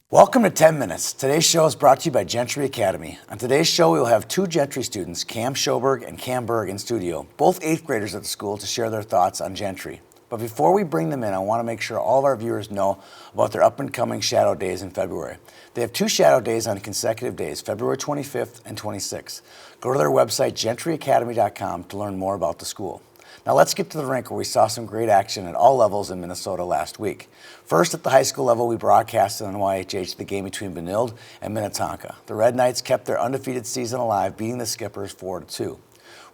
Welcome to 10 Minutes. Today's show is brought to you by Gentry Academy. On today's show, we will have two Gentry students, Cam Shoberg and Cam Berg, in studio, both 8th graders at the school, to share their thoughts on Gentry. But before we bring them in, I want to make sure all of our viewers know about their up-and-coming Shadow Days in February. They have 2 Shadow Days on consecutive days, February 25th and 26th. Go to their website, gentryacademy.com, to learn more about the school. Now let's get to the rink, where we saw some great action at all levels in Minnesota last week. First, at the high school level, we broadcasted on YHH the game between Benilde and Minnetonka. The Red Knights kept their undefeated season alive, beating the Skippers 4-2.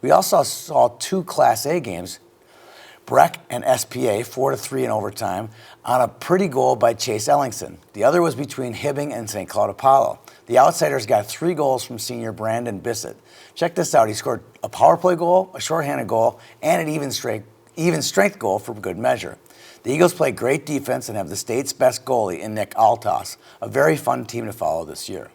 We also saw 2 Class A games, Breck and SPA, 4-3 in overtime, on a pretty goal by Chase Ellingson. The other was between Hibbing and St. Cloud Apollo. The Outsiders got 3 goals from senior Brandon Bissett. Check this out. He scored a power play goal, a shorthanded goal, and an even strength goal for good measure. The Eagles play great defense and have the state's best goalie in Nick Altos, a very fun team to follow this year.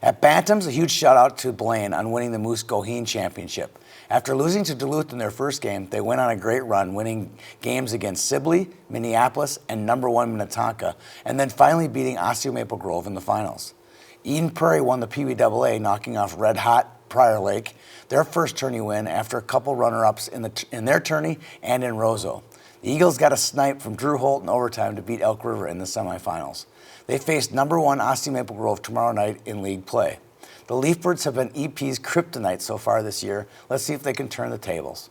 At Bantams, a huge shout out to Blaine on winning the Moose Goheen Championship. After losing to Duluth in their first game, they went on a great run, winning games against Sibley, Minneapolis, and #1 Minnetonka, and then finally beating Osseo Maple Grove in the finals. Eden Prairie won the PBAA, knocking off Red Hot Prior Lake, their first tourney win after a couple runner-ups in their tourney and in Roseau. The Eagles got a snipe from Drew Holt in overtime to beat Elk River in the semifinals. They faced #1 Osseo Maple Grove tomorrow night in league play. The Leafbirds have been EP's kryptonite so far this year. Let's see if they can turn the tables.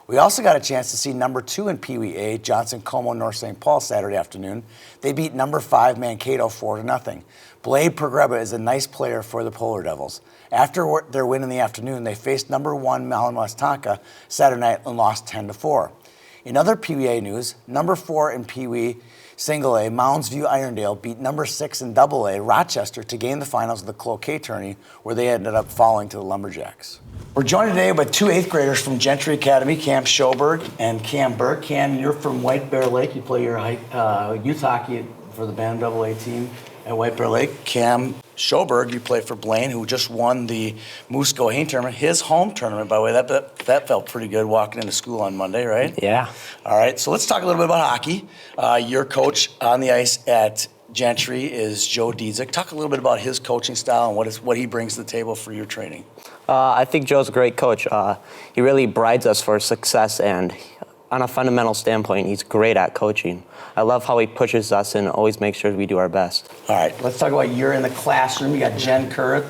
We also got a chance to see #2 in Pee Wee A, Johnson Como North St. Paul, Saturday afternoon. They beat #5 Mankato 4-0. Blade Pergreba is a nice player for the Polar Devils. After their win in the afternoon, they faced #1 Malin Westonka Saturday night and lost 10-4. In other Pee Wee A news, #4 in Pee Wee Single A, Mounds View Irondale beat #6 in Double A, Rochester, to gain the finals of the Cloquet tourney, where they ended up falling to the Lumberjacks. We're joined today by 2 8th graders from Gentry Academy, Cam Shoberg and Cam Berg. Cam, you're from White Bear Lake. You play your youth hockey for the Band AA team at White Bear Lake. Cam Shoberg, you play for Blaine, who just won the Moose Goheen tournament, his home tournament, by the way. That felt pretty good walking into school on Monday, right? Yeah. All right, so let's talk a little bit about hockey. Your coach on the ice at Gentry is Joe Diedzik. Talk a little bit about his coaching style and what he brings to the table for your training. I think Joe's a great coach. He really brides us for success, and on a fundamental standpoint, he's great at coaching. I love how he pushes us and always makes sure we do our best. All right, let's talk about you're in the classroom. You got Jen Kurth,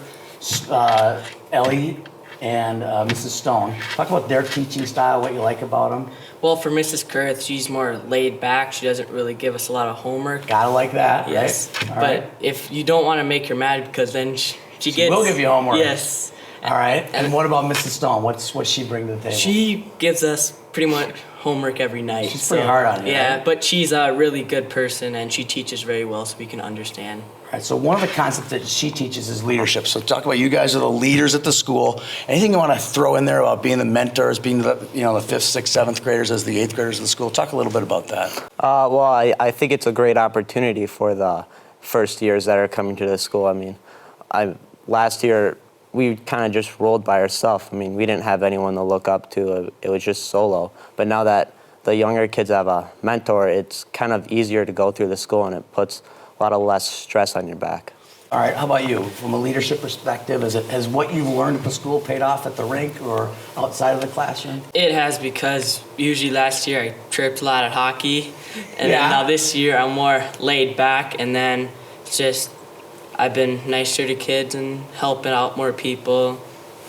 Ellie, and Mrs. Stone. Talk about their teaching style, what you like about them. Well, for Mrs. Kurth, she's more laid back. She doesn't really give us a lot of homework. Gotta like that, yes. Right? But right. If you don't want to make her mad, because then she gets... will give you homework. Yes. All right, and what about Mrs. Stone? What's she bring to the table? She gives us pretty much homework every night. She's pretty hard on you. Yeah, right? but she's a really good person, and she teaches very well, so we can understand. All right, so one of the concepts that she teaches is leadership. So talk about, you guys are the leaders at the school. Anything you want to throw in there about being the mentors, being the 5th, 6th, 7th graders as the 8th graders of the school? Talk a little bit about that. Well, I think it's a great opportunity for the first years that are coming to the school. I mean, last year we kind of just rolled by ourselves. I mean, we didn't have anyone to look up to. It was just solo. But now that the younger kids have a mentor, it's kind of easier to go through the school, and it puts a lot of less stress on your back. All right, how about you? From a leadership perspective, has what you've learned at the school paid off at the rink or outside of the classroom? It has, because usually last year I tripped a lot at hockey, and then now this year I'm more laid back, and then just I've been nicer to kids and helping out more people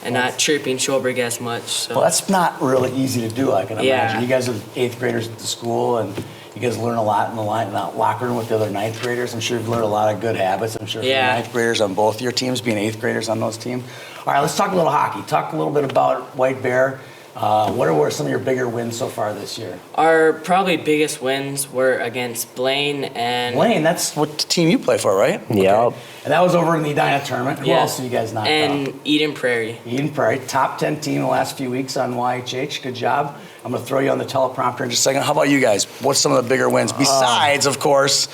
and not chirping Shoberg as much. So. Well, that's not really easy to do, I can imagine. Yeah. You guys are 8th graders at the school, and you guys learn a lot in the locker room with the other 9th graders. I'm sure you've learned a lot of good habits. I'm sure for the 9th graders on both your teams, being 8th graders on those teams. All right, let's talk a little hockey. Talk a little bit about White Bear. What were some of your bigger wins so far this year? Our probably biggest wins were against Blaine and... Blaine, that's what team you play for, right? Yeah. Okay. And that was over in the Edina tournament. Who else did you guys knock out? And Eden Prairie. Eden Prairie, top 10 team the last few weeks on YHH. Good job. I'm going to throw you on the teleprompter in just a second. How about you guys? What's some of the bigger wins? Besides, of course,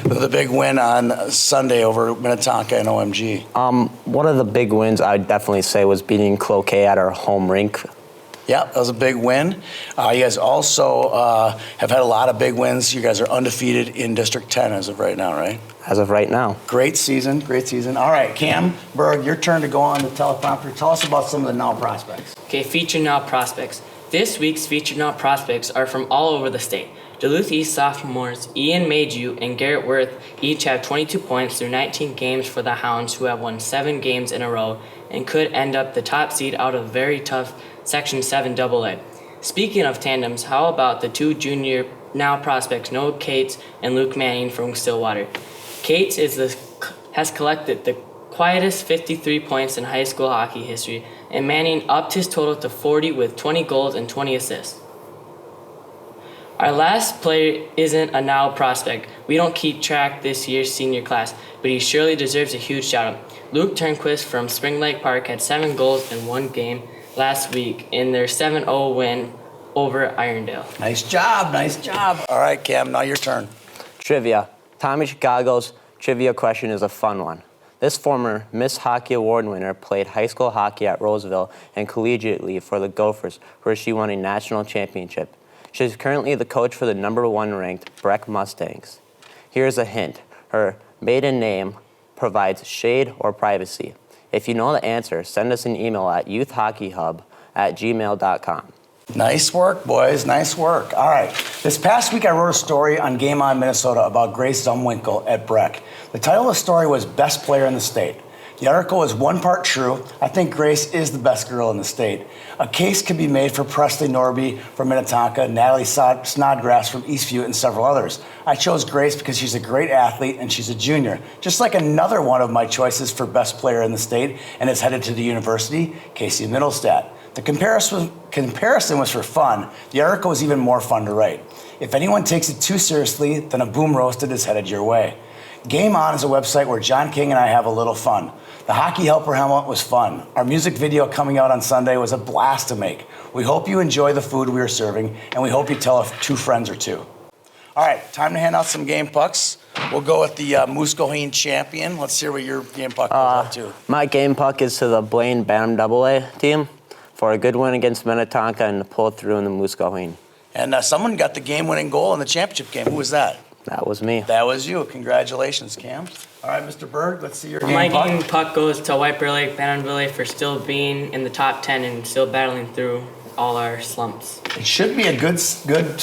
the big win on Sunday over Minnetonka and OMG. One of the big wins I'd definitely say was beating Cloquet at our home rink. Yeah, that was a big win. You guys also have had a lot of big wins. You guys are undefeated in District 10 as of right now, right? As of right now. Great season, great season. All right, Cam Berg, your turn to go on the teleprompter. Tell us about some of the now prospects. Okay, featured now prospects. This week's featured now prospects are from all over the state. Duluth East sophomores Ian Maydew and Garrett Worth each have 22 points through 19 games for the Hounds, who have won 7 games in a row and could end up the top seed out of very tough Section 7 AA. Speaking of tandems, how about the 2 junior now prospects Noah Cates and Luke Manning from Stillwater? Cates has collected the quietest 53 points in high school hockey history, and Manning upped his total to 40 with 20 goals and 20 assists. Our last player isn't a now prospect. We don't keep track this year's senior class, but he surely deserves a huge shout out. Luke Turnquist from Spring Lake Park had 7 goals in 1 game last week in their 7-0 win over Irondale. Nice job, nice job. All right, Cam, now your turn. Trivia. Tommy Chicago's trivia question is a fun one. This former Miss Hockey Award winner played high school hockey at Roseville and collegiately for the Gophers, where she won a national championship. She is currently the coach for the #1 ranked Breck Mustangs. Here's a hint. Her maiden name provides shade or privacy. If you know the answer, send us an email at youthhockeyhub@gmail.com. Nice work, boys. Nice work. All right. This past week, I wrote a story on Game On Minnesota about Grace Zumwinkle at Breck. The title of the story was Best Player in the State. The article is one part true. I think Grace is the best girl in the state. A case could be made for Presley Norby from Minnetonka, Natalie Snodgrass from Eastview, and several others. I chose Grace because she's a great athlete and she's a junior. Just like another one of my choices for best player in the state and is headed to the university, Casey Middlestat. The comparison was for fun. The article was even more fun to write. If anyone takes it too seriously, then a boom roasted is headed your way. Game On is a website where John King and I have a little fun. The Hockey Helper helmet was fun. Our music video coming out on Sunday was a blast to make. We hope you enjoy the food we are serving, and we hope you tell 2 friends or 2. All right, time to hand out some game pucks. We'll go with the Muscoheen champion. Let's hear what your game puck goes out to. My game puck is to the Blaine Bantam AA team for a good win against Minnetonka and to pull through in the Muscoheen. And someone got the game-winning goal in the championship game. Who was that? That was me. That was you. Congratulations, Cam. All right, Mr. Berg, let's see your My game puck. game puck goes to White Bear Lake Bantamville for still being in the top 10 and still battling through all our slumps. It should be a good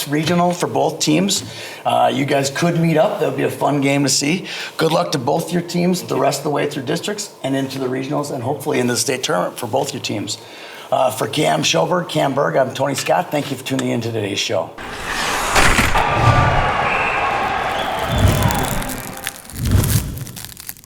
regional for both teams. You guys could meet up. That would be a fun game to see. Good luck to both your teams the rest of the way through districts and into the regionals and hopefully into the state tournament for both your teams. For Cam Shoberg, Cam Berg, I'm Tony Scott. Thank you for tuning in to today's show.